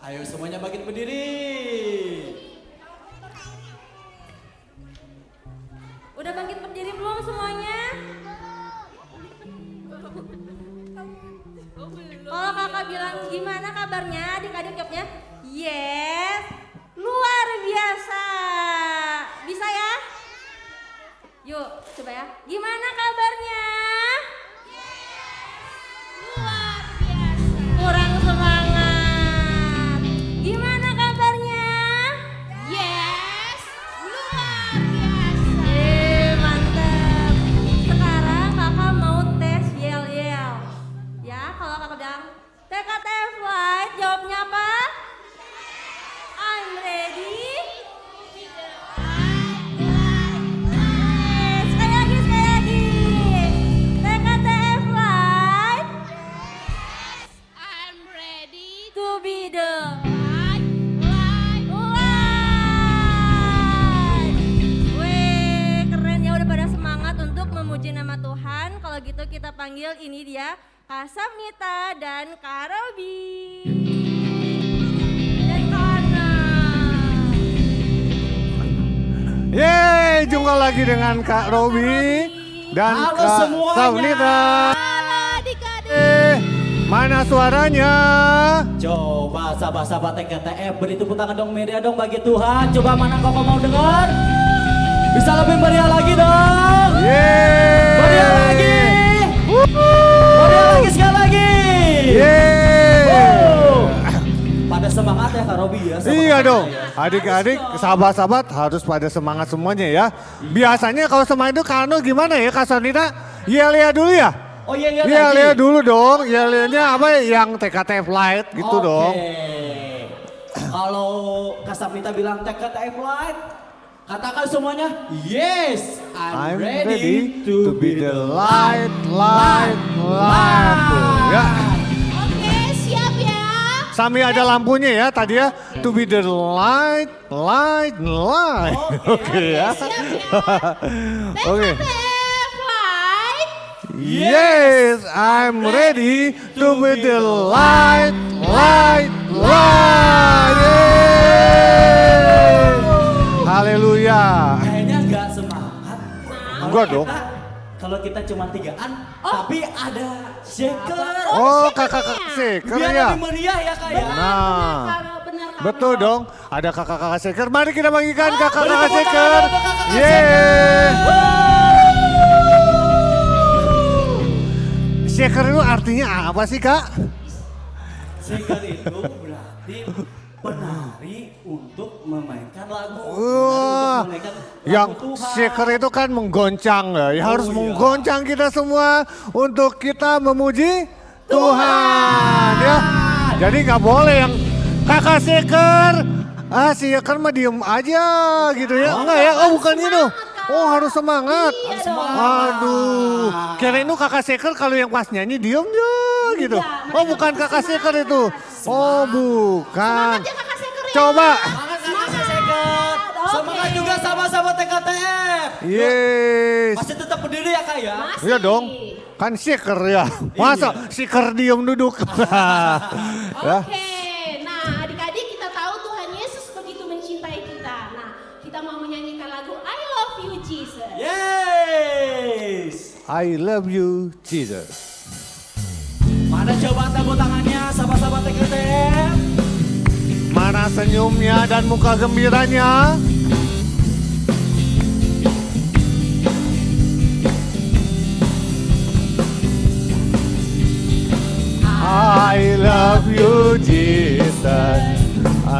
Ayo semuanya bangkit berdiri. Udah bangkit berdiri belum semuanya? Kalau kakak bilang gimana kabarnya, adik-adik jawabnya yes, luar biasa. Bisa ya? Yuk coba ya, gimana kabarnya? Luar biasa. Kurang semangat. Gimana kabarnya? Yes, luar biasa. Mantap. Sekarang kakak mau tes yel-yel. Ya, kalau kakak bilang TKT Flight, jawabnya apa? I'm ready. Sekali lagi. TKT Flight I'm ready to be the light. Wih, keren ya, udah pada semangat untuk memuji nama Tuhan. Kalau gitu kita panggil ini dia Kak Samnita dan Kak Robi. Dan Kak Ana. Yeay, jumpa lagi dengan Kak Robi dan Halo Kak semuanya. Samnita. Halo adik-adik. Mana suaranya? Coba sahabat-sahabat TKTF beri tepuk tangan dong, media dong bagi Tuhan. Coba mana kok mau dengar? Bisa lebih meriah lagi dong. Yeay. Meriah lagi. Meriah lagi sekali lagi. Yeay. Wow. Pada semangat ya Kak Robi ya. Iya sama dong, Kak Ana ya. adik-adik, sahabat-sahabat harus pada semangat semuanya ya. Biasanya kalau semangat itu Kak Anu gimana ya Kak Samnita? Iya dulu ya? Oh iya lagi. Iya dulu dong, iya apa yang TKT Flight gitu Oke. dong. Kalau Kak Samnita bilang TKTF Flight, katakan semuanya yes, I'm ready to be the light. Tuh, ya. Oke, siap ya. Sambil ada lampunya ya tadi ya, to be the light. Oke ya. Siap ya. Oke. TKT Flight. Yes, I'm ready to be the light. Yeay. Haleluya. Kayaknya nggak semangat. Enggak dong. Kalau kita cuma tigaan, tapi ada shaker. Oh, kakak seker Biar ya. lebih meriah ya kak ya. Nah, Benar. betul dong. Ada kakak-kakak seker. Mari kita bagikan Beri kakak-kakak tepuk seker. tangan untuk kakak-kakak Yeay. Shaker itu artinya apa sih kak? Shaker itu berarti penari untuk memainkan lagu. Wah, Penari untuk memainkan yang lagu Tuhan. shaker itu kan menggoncang ya. Ya harus Oh, iya. menggoncang kita semua untuk kita memuji Tuhan ya. Jadi nggak boleh yang kakak shaker, shaker mah diem aja gitu ya. Enggak ya, oh bukan gitu. Oh harus semangat. Aduh, kira itu kakak shaker kalau yang pas nyanyi diem ya gitu. Oh bukan kakak shaker itu. Oh bukan. Ya kakak Seker ya. Coba. Semangat kakak shaker. Semangat juga sama-sama TKTF. Yes. Masih tetap berdiri ya kak ya. Iya dong. Kan shaker ya. Masa shaker diem duduk. Ya. Oke, nah adik-adik kita tahu Tuhan Yesus begitu mencintai kita. Nah, kita mau menyanyikan lagu I Love You Jesus. Yes. I love you Jesus. Mana coba tepuk tangannya sahabat-sahabat TKTF. Mana senyumnya dan muka gembiranya? I love you Jesus,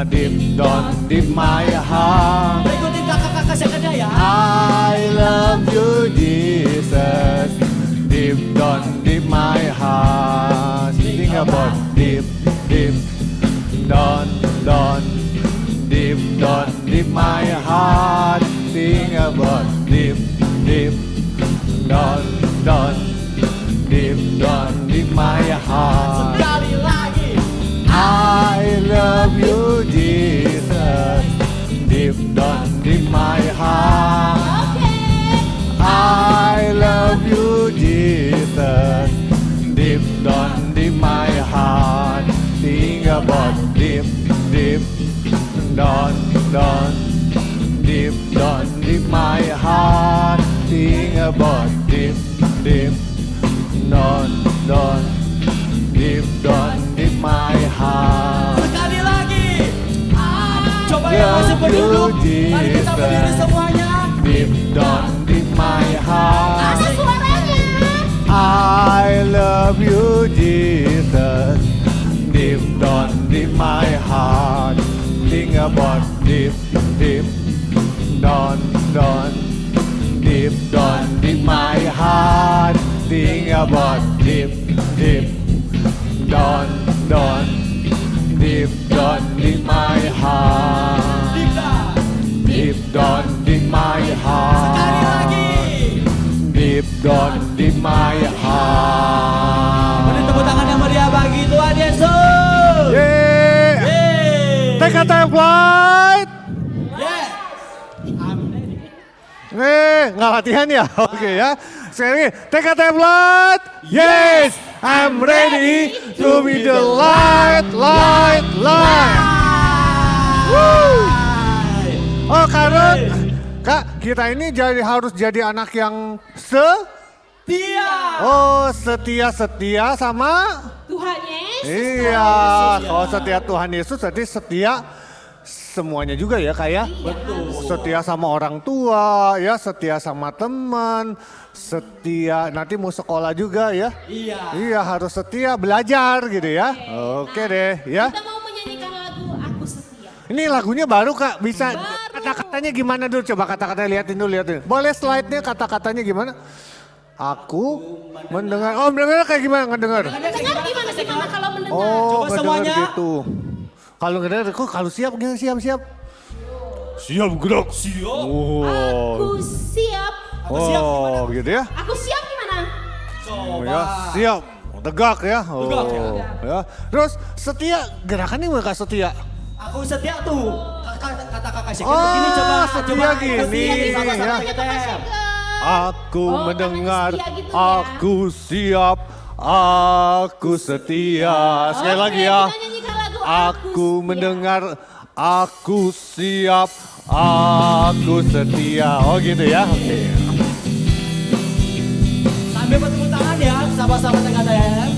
deep down deep my heart. Ikutin kakak-kakak shakernya ya. I love you Jesus, deep down deep my heart. Sing about deep down deep my heart. Sing about deep down deep my heart. Sekali lagi. I love you Jesus, deep down deep my heart. Oke. I love you Jesus, deep down deep my heart. Think about deep down, down, deep down in my heart. Think about deep, deep, down, down, deep down in my heart. Sekali lagi. Coba yang masih berduduk, mari kita berdiri semuanya. Deep down in my heart. Mana suaranya? I love you, Jesus. Deep down in my heart. Think about deep, deep, down, down, deep down in my heart. Think about deep, deep, down, down, deep down in my heart. Deep down in my Sekali lagi. heart. Deep down in my heart. Beri tepuk tangan yang meriah bagi Tuhan Yesus. Yeay. Yeay. Take a time flight. Yes. I'm ready. Nggak latihan ya? Oke ya. Sekali lagi, take a time flight. Yes, I'm ready to be the light, light, light. Woo. Oh karena Kak, kita ini harus jadi anak yang Dia. Oh setia sama Tuhan Yesus. iya. Kalau setia Tuhan Yesus berarti setia semuanya juga ya Kak ya. Betul. Setia sama orang tua ya, setia sama teman, setia nanti mau sekolah juga ya. Iya. Iya harus setia belajar gitu ya. Oke deh ya. Kita mau menyanyikan lagu Aku Setia. Ini lagunya baru Kak, bisa Baru. kata-katanya gimana dulu? Coba kata-katanya liatin dulu. Boleh slide-nya kata-katanya gimana? Aku mendengar, oh mendengar kayak gimana ngedengar? Dengar gimana kalau mendengar? Oh Coba semuanya. gitu. Kalau ngedengar, kok kalau siap gimana siap? Siap gerak. Siap. Aku siap. siap gimana? Oh gitu ya? Aku siap gimana? Oh, Coba. ya, siap. Tegak ya. Oh, Tegak ya. Terus setia, gerakannya mereka setia. Aku setia tuh. Kata kakak Syekh Oh, begini coba. setia Coba gini, sama-sama ya. kita. Aku Oh, mendengar, katanya setia gitu ya. aku siap, aku setia. Sekali lagi ya. Kita nyanyikan lagu Aku Setia. mendengar, aku siap, aku setia. Oh gitu ya. Oke. Sambil bertepuk tangan ya, sahabat-sahabat TKTM.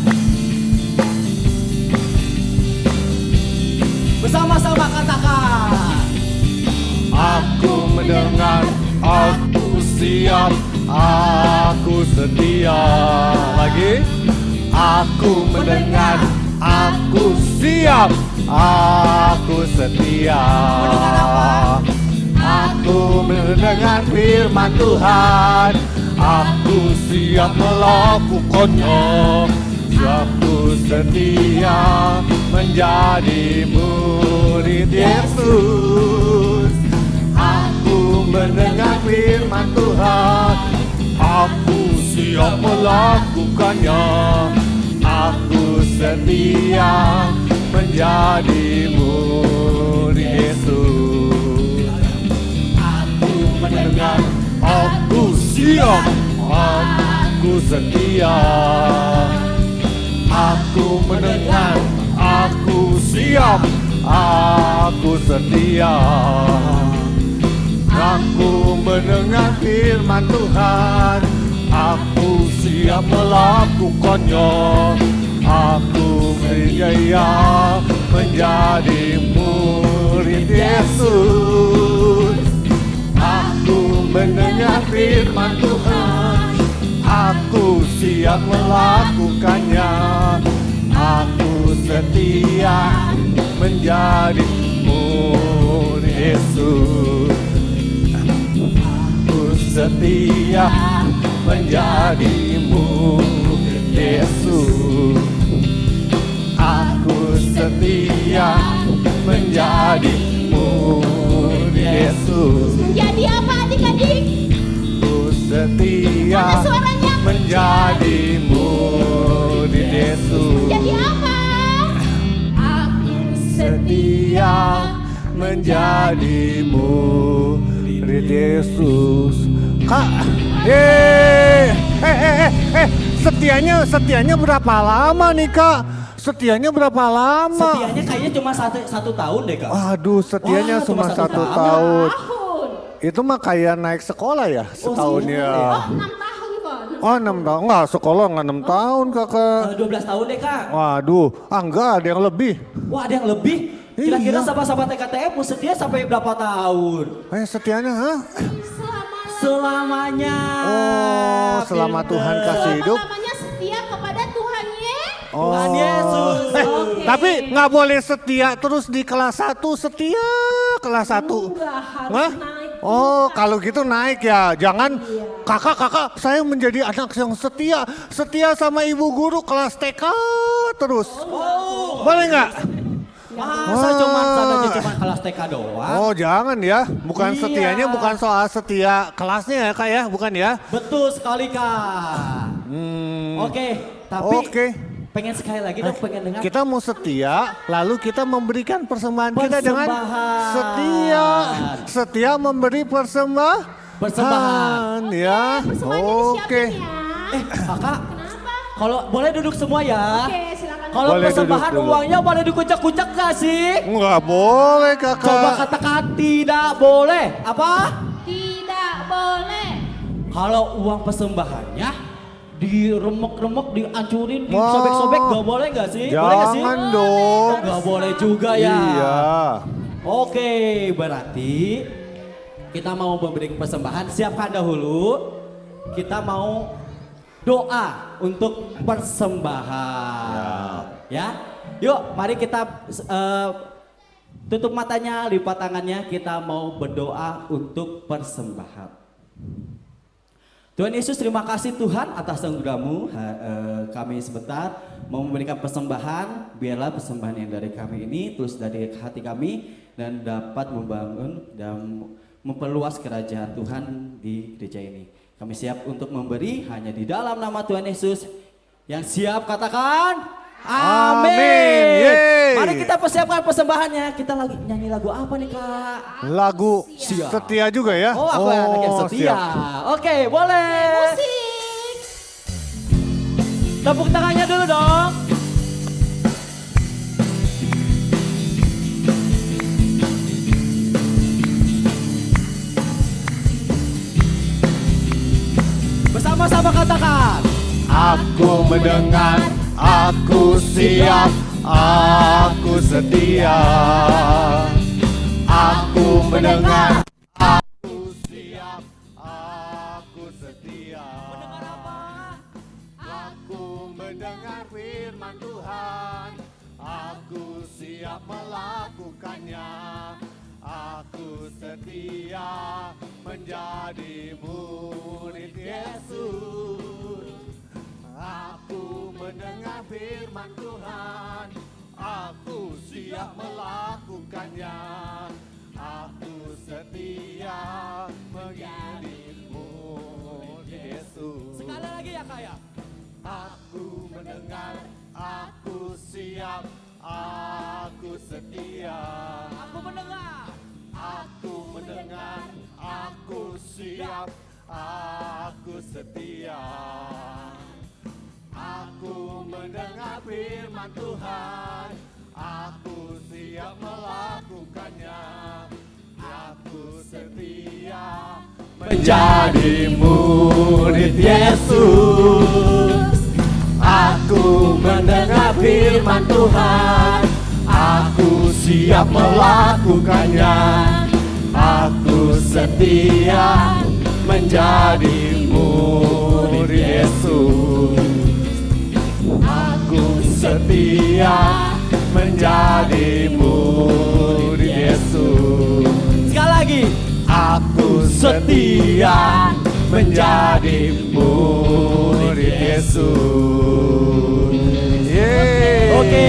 Bersama-sama katakan. Aku mendengar, aku siap, aku setia. Lagi. Aku mendengar, aku siap, aku setia. Aku mendengar firman Tuhan, aku siap melakukannya. Aku setia menjadi murid Yesus. Aku mendengar firman Tuhan, aku siap melakukannya. Aku setia menjadi murid Yesus. Aku mendengar, aku siap, aku setia. Aku mendengar, aku siap, aku setia. Aku mendengar firman Tuhan, aku siap melakukannya. Aku berjaya menjadi murid Yesus. Aku mendengar firman Tuhan, aku siap melakukannya. Aku setia menjadi murid Yesus. Aku setia menjadi murid Yesus. Aku setia menjadi murid Yesus. Menjadi apa adik-adik? Aku setia Mana suaranya? menjadi murid Yesus. Menjadi apa? Aku Setia menjadi murid Yesus. Kak, setianya berapa lama nih Kak? Setianya berapa lama? Setianya kayaknya cuma satu tahun deh Kak. Waduh, setianya Wah, cuma cuma satu 1 tahun. Tahun. Itu mah kayak naik sekolah ya setahun iya. ya. Oh 6 tahun kok. Oh 6 tahun, enggak sekolah enggak 6 tahun kakak. 12 tahun deh Kak. Waduh, enggak ada yang lebih. Wah ada yang lebih. Kira-kira Iya. sahabat-sahabat TKTF mau setia sampai berapa tahun? Setianya, hah? Selamanya. Oh, selama Pinter. Tuhan kasih hidup. Selama-lamanya setia kepada Tuhan Tuhan Yesus. Oke. Tapi nggak boleh setia terus di kelas 1 setia kelas 1. Enggak, harus Hah? naik. Oh, kalau gitu naik ya. Jangan kakak saya menjadi anak yang setia. Setia sama ibu guru kelas TK terus. Oh. Boleh nggak? Masa cuma kelas TK doang? Oh, jangan ya. Bukan Iya. setianya bukan soal setia kelasnya ya kak ya. Bukan ya. Betul sekali Kak. Oke, tapi Oke. pengen sekali lagi dong, pengen dengar. Kita mau setia, lalu kita memberikan persembahan kita dengan Persembahan. setia. Setia memberi Persembahan. ya. Persembahannya Oke. disiapin ya. Kakak, Kenapa? kalau boleh duduk semua ya. Oke, silakan. Kalau Boleh persembahan duduk dulu. uangnya boleh dikucak-kucak gak sih? Nggak boleh kakak. Coba katakan tidak boleh. Apa? Tidak boleh. Kalau uang persembahannya diremek-remek, dihancurin, Wah. disobek-sobek gak boleh gak sih? Boleh gak sih? Jangan dong. Gak boleh juga ya. Iya. Oke, berarti kita mau memberi persembahan. Siapkan dahulu. Kita mau doa untuk persembahan. Ya. Yuk, mari kita tutup matanya, lipat tangannya. Kita mau berdoa untuk persembahan. Tuhan Yesus, terima kasih Tuhan atas anugerah-Mu. Kami sebentar mau memberikan persembahan. Biarlah persembahan yang dari kami ini terus dari hati kami dan dapat membangun dan memperluas kerajaan Tuhan di gereja ini. Kami siap untuk memberi hanya di dalam nama Tuhan Yesus. Yang siap katakan amin. Yeay. Mari kita persiapkan persembahannya. Kita lagi nyanyi lagu apa nih Kak? Lagu Siap. setia juga ya. Oh, aku anak yang setia. siap. Oke, boleh. Musik. Tepuk tangannya dulu dong. Bersama-sama katakan. Aku mendengar, aku siap, aku setia. Aku mendengar, aku siap, aku setia. Mendengar apa? Aku mendengar firman Tuhan, aku siap melakukannya. Aku setia menjadi murid Yesus. Aku mendengar firman Tuhan, aku siap melakukannya. Aku setia menjadi murid Yesus. Sekali lagi ya Kak ya. Aku mendengar, aku siap, aku setia. Aku mendengar. Aku mendengar, aku siap, aku setia. Aku mendengar firman Tuhan, aku siap melakukannya. Aku setia menjadi murid Yesus. Aku mendengar firman Tuhan, aku siap melakukannya. Aku setia menjadi murid Yesus. Aku setia menjadi murid Yesus. Sekali lagi. Aku setia menjadi murid Yesus. Yeay. Oke.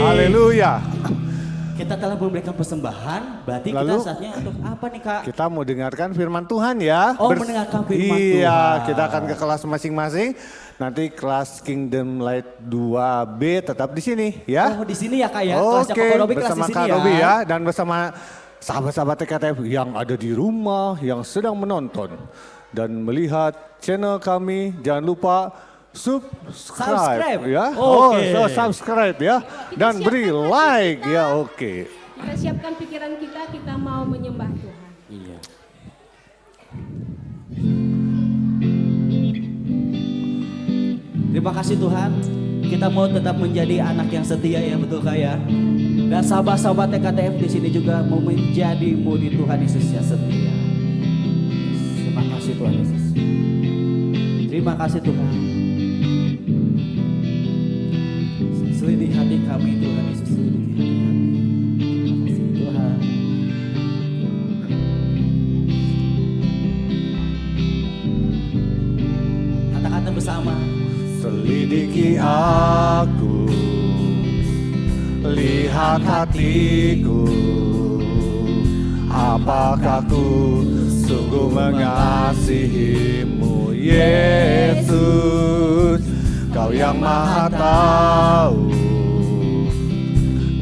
Haleluya. Kita telah memberikan persembahan, berarti Lalu? kita saatnya untuk apa nih Kak? Kita mau dengarkan firman Tuhan ya. Oh, mendengarkan firman Iya, Tuhan. kita akan ke kelas masing-masing. Nanti kelas Kingdom Light 2B tetap di sini ya. Oh di sini ya Kak ya? Kelasnya Oke, Koko Robi kelas bersama di Kak sini Robi ya. ya. Dan bersama sahabat-sahabat TKTF yang ada di rumah, yang sedang menonton dan melihat channel kami. Jangan lupa subscribe ya. Oke. Subscribe ya. Dan beri like ya, oke. Kita siapkan pikiran kita mau menyembah Tuhan. Iya. Terima kasih Tuhan, kita mau tetap menjadi anak yang setia ya, betul Kak ya. Dan sahabat-sahabat TKTF di sini juga mau menjadi murid Tuhan Yesus yang setia. Terima kasih Tuhan Yesus. Terima kasih Tuhan. Selidiki hati kami Tuhan Yesus, selidiki hati kami. Terima kasih Tuhan. Kata-kata bersama. Selidiki aku, lihat hatiku, apakah ku sungguh mengasihimu, Yesus. Kau yang maha tahu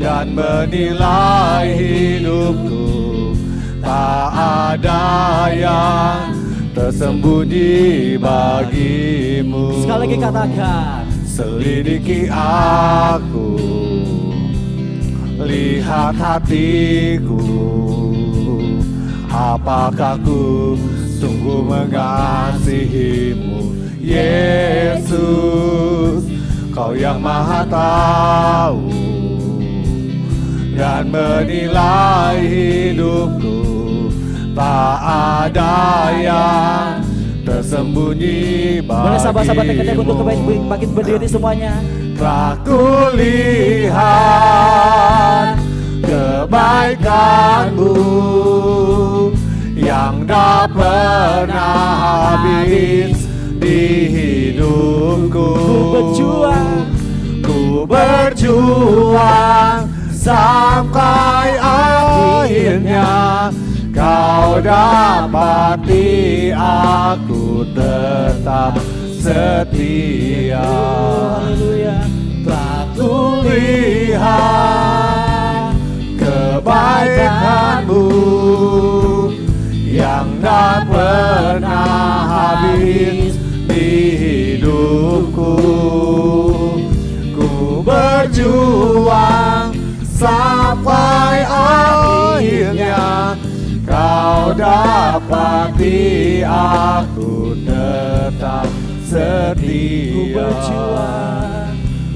dan menilai hidupku, tak ada yang tersembunyi bagimu. Sekali lagi katakan. Selidiki aku, lihat hatiku, apakah ku sungguh mengasihimu, Yesus. Kau yang maha tahu dan menilai hidupku, tak ada yang tersembunyi bagimu. Boleh sahabat-sahabat TKTF untuk bangkit berdiri semuanya. Telah kulihat kebaikan-Mu yang tak pernah habis di hidupku. Ku berjuang sampai akhirnya Kau dapati aku tetap setia. Telah kulihat kebaikan-Mu yang tak pernah habis di hidupku. Ku berjuang sampai akhirnya Kau dapati aku tetap setia.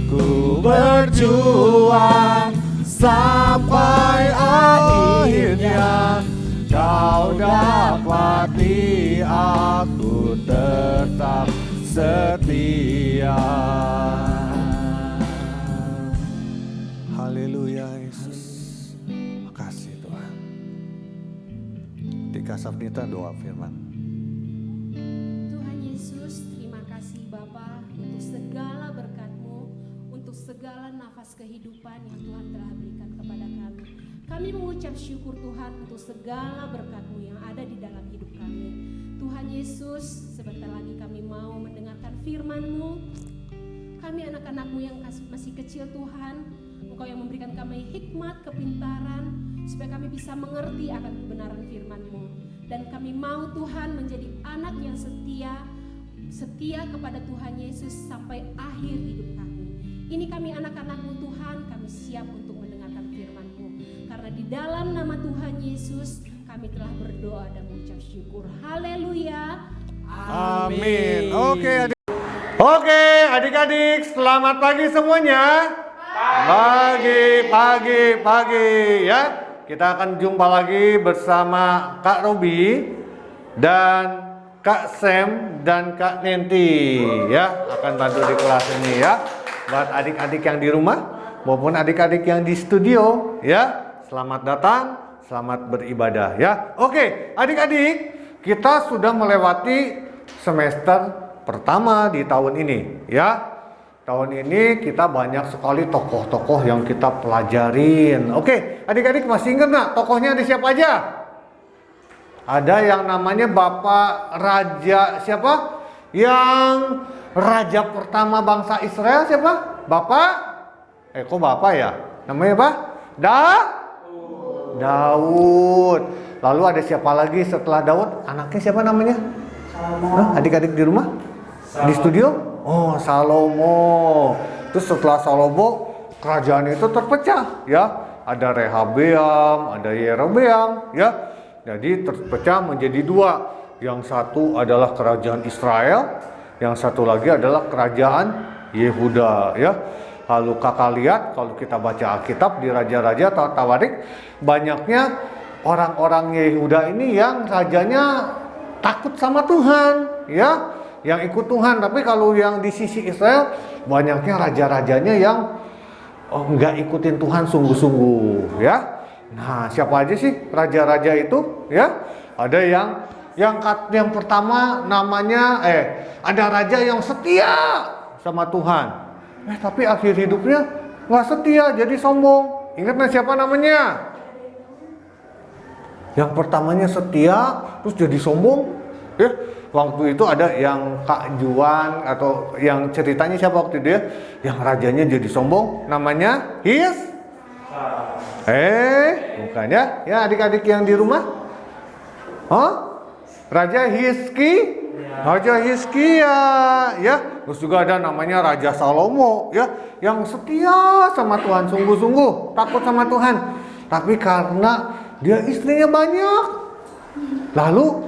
Ku berjuang sampai akhirnya Kau dapati aku tetap setia. Haleluya Yesus. Makasih Tuhan. Tika Safnita doa firman. Tuhan Yesus, terima kasih Bapa untuk segala berkat-Mu, untuk segala nafas kehidupan yang Tuhan telah berikan kepada kami. Kami mengucap syukur Tuhan untuk segala berkat-Mu yang ada di dalam hidup kami. Tuhan Yesus, sebentar lagi kami mau mendengarkan firman-Mu. Kami anak-anak-Mu yang masih kecil Tuhan, Engkau yang memberikan kami hikmat, kepintaran, supaya kami bisa mengerti akan kebenaran firman-Mu. Dan kami mau Tuhan menjadi anak yang setia kepada Tuhan Yesus sampai akhir hidup kami. Ini kami anak-anak-Mu Tuhan, kami siap untuk mendengarkan firman-Mu. Karena di dalam nama Tuhan Yesus, kami telah berdoa dan mengucap syukur. Haleluya. Amin. Oke, adik-adik, selamat pagi semuanya. Pagi ya. Kita akan jumpa lagi bersama Kak Robi dan Kak Sam dan Kak Nenti ya, akan bantu di kelas ini ya. Buat adik-adik yang di rumah maupun adik-adik yang di studio ya, selamat datang, selamat beribadah ya. Oke, adik-adik, kita sudah melewati semester pertama di tahun ini ya. Tahun ini kita banyak sekali tokoh-tokoh yang kita pelajarin. Oke, adik-adik masih ingat nggak tokohnya ada siapa aja? Ada yang namanya Bapak Raja siapa? Yang Raja pertama bangsa Israel siapa? Bapak? Kok Bapak ya? Namanya apa? Daud. Lalu ada siapa lagi setelah Daud? Anaknya siapa namanya? Adik-adik di rumah? Di studio? Oh, Salomo. Terus setelah Salomo, kerajaan itu terpecah, ya. Ada Rehabeam, ada Yerobeam, ya. Jadi terpecah menjadi dua. Yang satu adalah kerajaan Israel, yang satu lagi adalah kerajaan Yehuda, ya. Lalu kakak lihat kalau kita baca Alkitab di Raja-Raja atau Tawarik, banyaknya orang-orang Yehuda ini yang rajanya takut sama Tuhan, ya, yang ikut Tuhan. Tapi kalau yang di sisi Israel, banyaknya raja-rajanya yang nggak ikutin Tuhan sungguh-sungguh, ya. Nah, siapa aja sih raja-raja itu, ya? Ada yang pertama namanya ada raja yang setia sama Tuhan. Tapi akhir hidupnya nggak setia, jadi sombong. Ingat nggak siapa namanya? Yang pertamanya setia, terus jadi sombong. Ya, waktu itu ada yang Kak Juan atau yang ceritanya siapa waktu itu ya? Yang rajanya jadi sombong, namanya bukan ya? Ya adik-adik yang di rumah? Raja Hizkia, ya. Terus juga ada namanya Raja Salomo, ya, yang setia sama Tuhan sungguh-sungguh, takut sama Tuhan. Tapi karena dia istrinya banyak, lalu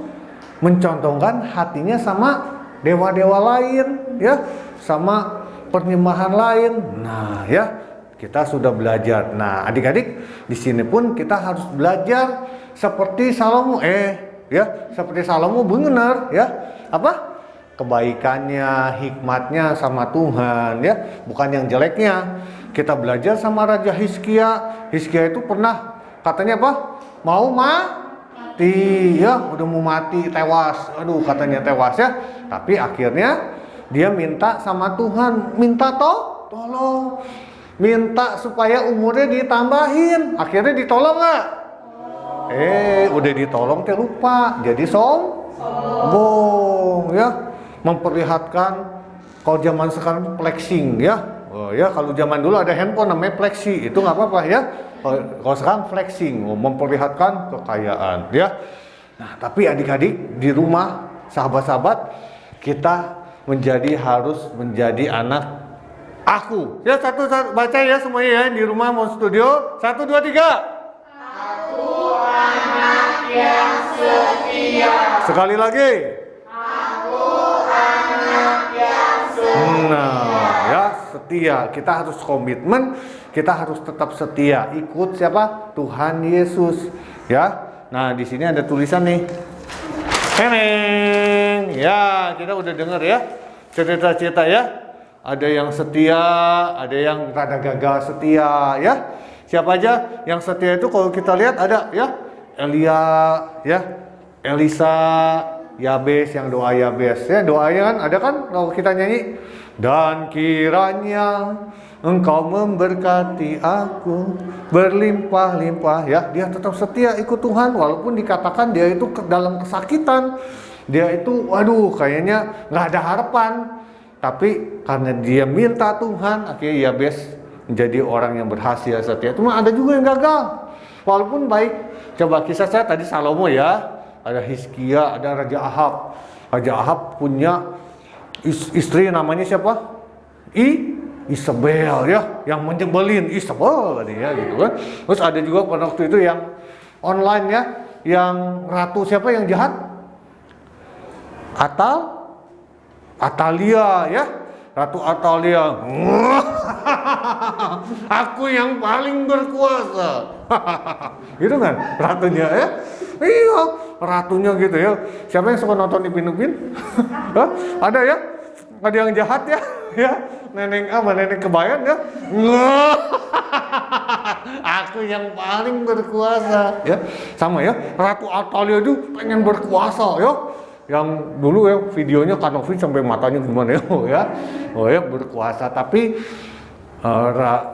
mencontohkan hatinya sama dewa-dewa lain, ya, sama penyembahan lain. Nah, ya, kita sudah belajar. Nah, adik-adik, di sini pun kita harus belajar seperti Salomo, ya, seperti Salomo benar, ya, apa? Kebaikannya, hikmatnya sama Tuhan, ya, bukan yang jeleknya. Kita belajar sama Raja Hizkia. Hizkia itu pernah katanya apa? Mau mati, ya, udah mau mati, tewas. Aduh, katanya tewas, ya. Tapi akhirnya dia minta sama Tuhan, minta tolong, minta supaya umurnya ditambahin. Akhirnya ditolong nggak? Udah ditolong teh lupa, jadi sombong, ya. Memperlihatkan, kalau zaman sekarang flexing, ya. Ya, kalau zaman dulu ada handphone namanya flexi, itu nggak apa-apa, ya. Kalau sekarang flexing, memperlihatkan kekayaan, ya. Nah, tapi adik-adik di rumah, sahabat-sahabat, kita harus menjadi anak aku. Ya, satu baca ya semuanya ya di rumah mau studio. 1, 2, 3. Aku anak yang setia. Sekali lagi. Aku anak yang setia. Nah, ya, setia. Kita harus komitmen, kita harus tetap setia. Ikut siapa? Tuhan Yesus, ya. Nah, di sini ada tulisan nih. Neneng. Ya, kita udah dengar ya cerita-cerita ya. Ada yang setia, ada yang rada gagal setia, ya. Siapa aja yang setia itu kalau kita lihat ada ya, Elia, ya, Elisa, Yabes, yang doa Yabes, ya, doanya kan ada kan kalau kita nyanyi, dan kiranya Engkau memberkati aku berlimpah-limpah, ya, dia tetap setia ikut Tuhan walaupun dikatakan dia itu dalam kesakitan, dia itu waduh kayaknya nggak ada harapan, tapi karena dia minta Tuhan akhirnya Yabes menjadi orang yang berhasil setia. Cuma ada juga yang gagal walaupun baik. Coba kisah saya tadi Salomo, ya, ada Hizkia, ada Raja Ahab. Raja Ahab punya istri namanya siapa? Isabel, ya, yang menyebelin, Isabel dia gitu kan. Terus ada juga pada waktu itu yang online, ya, yang ratu siapa yang jahat? Atalia, ya, Ratu Atalia. Aku yang paling berkuasa. Gitu kan ratunya, ya. Iya, ratunya gitu ya. Siapa yang suka nonton Ipin Upin? Ada ya? Ada yang jahat ya? Ya, nenek kebayan ya. Aku yang paling berkuasa, ya. Sama ya, Ratu Atalia itu pengen berkuasa, ya. Yang dulu ya videonya Kanovi sampai matanya gimana ya, ya berkuasa. Tapi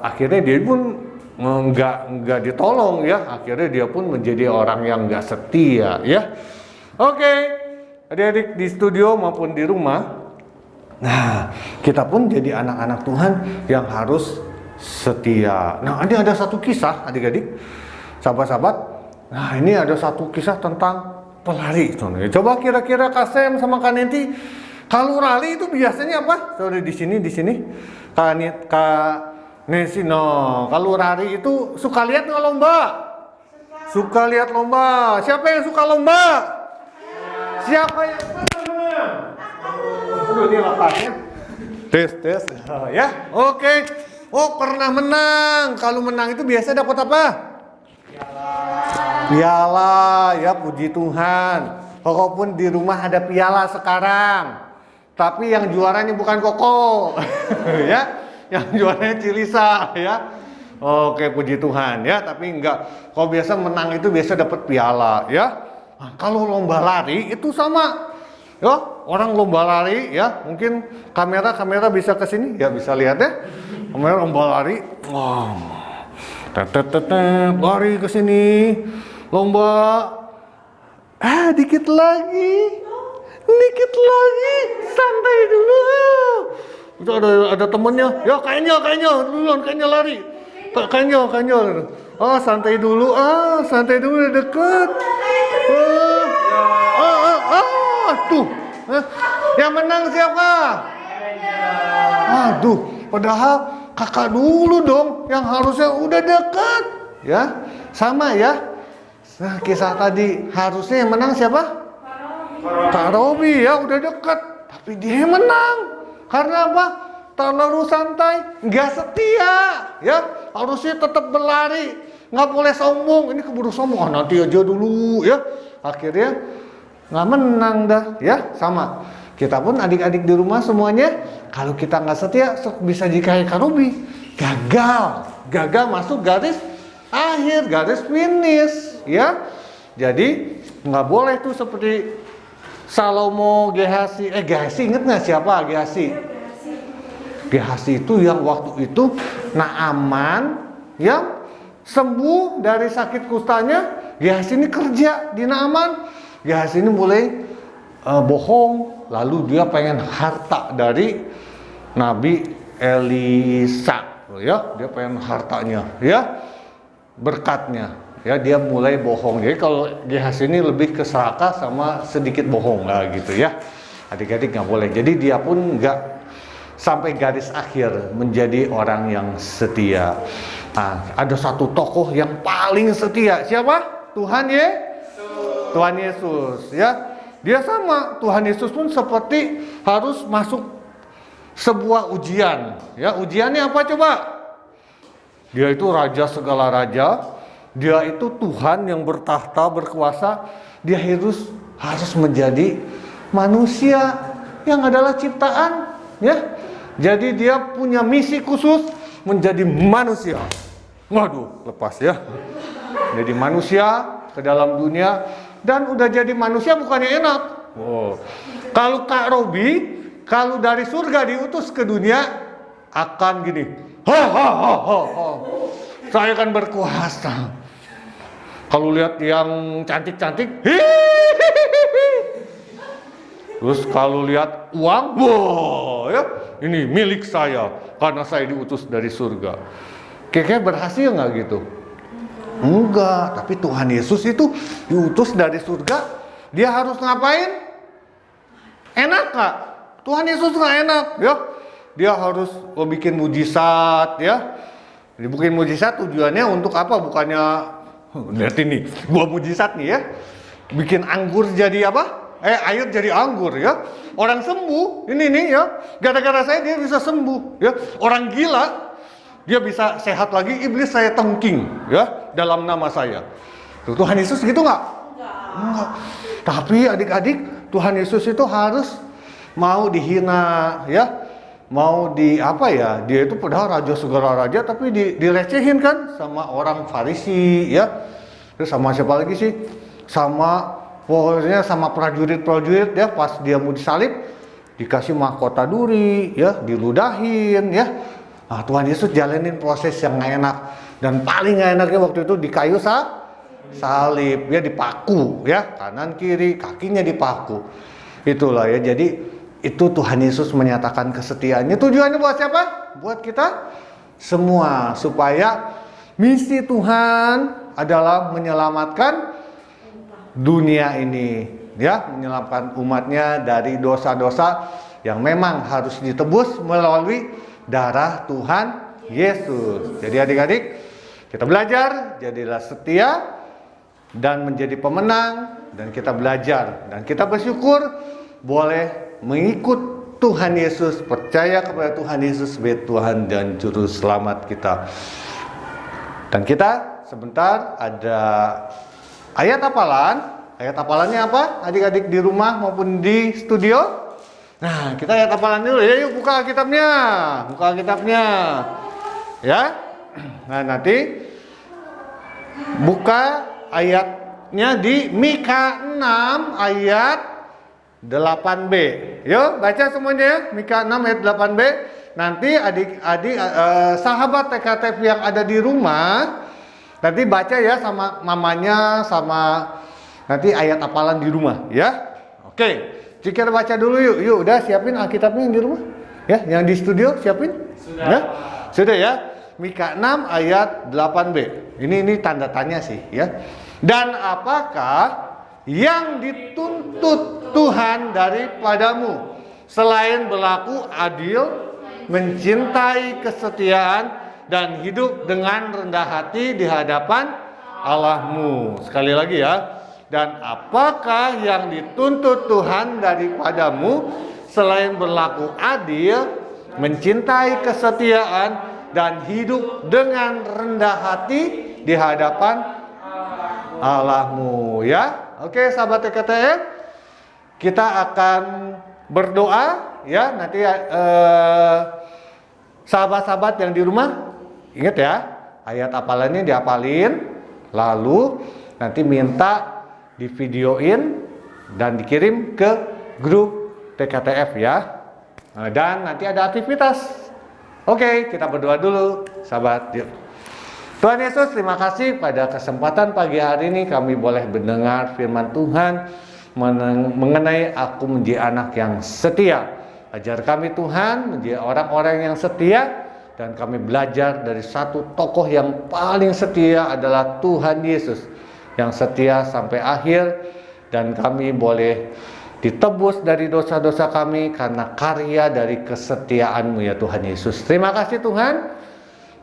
akhirnya dia pun nggak ditolong, ya. Akhirnya dia pun menjadi orang yang nggak setia, ya. Oke, adik-adik di studio maupun di rumah. Nah, kita pun jadi anak-anak Tuhan yang harus setia. Nah, ini ada satu kisah adik-adik, sahabat-sahabat. Nah, ini ada satu kisah tentang pelari. Coba kira-kira Kak Sem sama Kak Nenti Kalau rali itu biasanya apa? Sorry di sini. Kak Nesi, no. Kalau rali itu suka lihat nggak lomba? Suka lihat lomba. Siapa yang suka lomba? Siapa yang menang? Aduh, ini lapasnya. Tes. Ya, oke. Oh, pernah menang. Kalau menang itu biasa dapat apa? Piala, ya puji Tuhan. Walaupun di rumah ada piala sekarang. Tapi yang juaranya bukan Koko. Ya, yang juaranya Cilisa, ya. Oke, puji Tuhan, ya. Tapi enggak. Kalau biasa menang itu biasa dapat piala, ya. Nah, kalau lomba lari itu sama. Ya, orang lomba lari, ya. Mungkin kamera bisa ke sini, ya bisa lihat ya. Kamera lomba lari. Wow. Lari ke sini. Lomba. Dikit lagi. Santai dulu. Itu ada temennya. Ya, kayaknya duluan, kayaknya lari. Kayaknya. Santai dulu. Santai dulu, deket. Tuh. Yang menang siapa? Aduh, padahal kakak dulu dong yang harusnya udah dekat. Ya, sama ya. Nah, kisah tadi harusnya yang menang siapa? Kak Robi, ya udah dekat. Tapi dia yang menang. Karena apa? Terlalu santai, nggak setia. Ya, harusnya tetap berlari. Nggak boleh sombong. Ini keburu sombong. Nanti aja dulu ya. Akhirnya nggak menang dah. Ya, sama. Kita pun adik-adik di rumah semuanya, kalau kita nggak setia, bisa kayak Kak Robi. Gagal masuk garis akhir, garis finish, ya. Jadi nggak boleh tuh seperti Salomo, Gehasi. Gehasi inget nggak siapa Gehasi? Gehasi itu yang waktu itu Naaman yang sembuh dari sakit kustanya. Gehasi ini kerja di Naaman. Gehasi ini mulai bohong. Lalu dia pengen harta dari Nabi Elisa, ya, dia pengen hartanya, ya, berkatnya, ya, dia mulai bohong. Jadi kalau Gehasi ini lebih ke serakah sama sedikit bohong lah gitu ya. Adik-adik nggak boleh. Jadi dia pun nggak sampai garis akhir menjadi orang yang setia. Nah, ada satu tokoh yang paling setia, siapa? Tuhan Yesus, ya. Dia sama, Tuhan Yesus pun seperti harus masuk sebuah ujian. Ya, ujiannya apa coba? Dia itu raja segala raja. Dia itu Tuhan yang bertahta, berkuasa. Dia harus menjadi manusia yang adalah ciptaan, ya. Jadi dia punya misi khusus menjadi manusia. Waduh, lepas ya. Jadi manusia ke dalam dunia. Dan udah jadi manusia bukannya enak. Kalau Kak Robi, kalau dari surga diutus ke dunia akan gini. Saya akan berkuasa. Kalau lihat yang cantik-cantik, terus kalau lihat uang, ya, ini milik saya karena saya diutus dari surga. Kayaknya berhasil nggak gitu? Enggak, tapi Tuhan Yesus itu diutus dari surga. Dia harus ngapain? Enak gak? Tuhan Yesus gak enak, ya. Dia harus bikin mujizat, ya. Dibikin mujizat tujuannya untuk apa? Bukannya, lihat ini, buah mujizat nih ya. Bikin anggur jadi apa? Air jadi anggur, ya. Orang sembuh, ini nih ya. Gara-gara saya dia bisa sembuh, ya. Orang gila, dia bisa sehat lagi, iblis saya tengking, ya, dalam nama saya. Tuhan Yesus gitu nggak? Enggak. Tapi adik-adik, Tuhan Yesus itu harus mau dihina, ya, mau di apa ya? Dia itu padahal raja segala raja, tapi direcehin kan sama orang Farisi, ya. Terus sama siapa lagi sih? Pokoknya sama prajurit-prajurit, ya. Pas dia mau disalib, dikasih mahkota duri, ya, diludahin, ya. Nah, Tuhan Yesus jalanin proses yang gak enak. Dan paling gak enaknya waktu itu di kayu salib. Ya dipaku, ya. Kanan kiri, kakinya dipaku. Itulah ya, jadi itu Tuhan Yesus menyatakan kesetiaannya. Tujuannya buat siapa? Buat kita semua. Supaya misi Tuhan adalah menyelamatkan dunia ini ya, menyelamatkan umatnya dari dosa-dosa yang memang harus ditebus melalui darah Tuhan Yesus. Jadi adik-adik, kita belajar, jadilah setia dan menjadi pemenang, dan kita belajar dan kita bersyukur boleh mengikut Tuhan Yesus, percaya kepada Tuhan Yesus sebagai Tuhan dan Juru Selamat kita. Dan kita sebentar ada ayat hafalan. Ayat hafalannya apa? Adik-adik di rumah maupun di studio. Nah, kita ayat hafalan dulu ya. Yuk buka Alkitabnya. Buka Alkitabnya. Ya. Nah, nanti buka ayatnya di Mika 6 ayat 8b. Yuk baca semuanya ya. Mika 6 ayat 8b. Nanti adik-adik sahabat TKTF yang ada di rumah nanti baca ya sama mamanya, sama nanti ayat hafalan di rumah ya. Oke, Cikir baca dulu yuk. Yuk udah siapin Alkitabnya yang di rumah. Ya, yang di studio siapin? Sudah. Ya? Sudah ya. Mika 6 ayat 8b. Ini tanda tanya sih ya. Dan apakah yang dituntut Tuhan daripadamu selain berlaku adil, mencintai kesetiaan, dan hidup dengan rendah hati di hadapan Allahmu? Sekali lagi ya. Dan apakah yang dituntut Tuhan daripadamu selain berlaku adil, mencintai kesetiaan, dan hidup dengan rendah hati di hadapan Allahmu? Ya. Oke, sahabat TKTF, kita akan berdoa ya. Nanti sahabat-sahabat yang di rumah ingat ya, ayat hafalannya dihafalin, lalu nanti minta divideoin dan dikirim ke grup TKTF ya. Dan nanti ada aktivitas. Oke, kita berdoa dulu sahabat. Yuk. Tuhan Yesus, terima kasih pada kesempatan pagi hari ini kami boleh mendengar firman Tuhan mengenai aku menjadi anak yang setia. Ajar kami Tuhan menjadi orang-orang yang setia, dan kami belajar dari satu tokoh yang paling setia adalah Tuhan Yesus yang setia sampai akhir, dan kami boleh ditebus dari dosa-dosa kami karena karya dari kesetiaan-Mu ya Tuhan Yesus. Terima kasih Tuhan.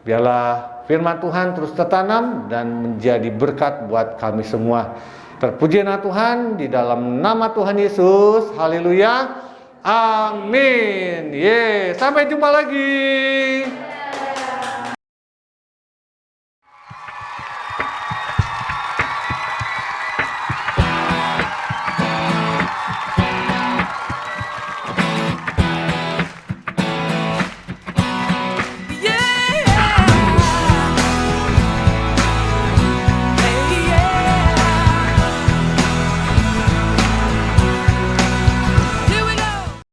Biarlah firman Tuhan terus tertanam dan menjadi berkat buat kami semua. Terpujilah Tuhan di dalam nama Tuhan Yesus. Haleluya. Amin. Sampai jumpa lagi.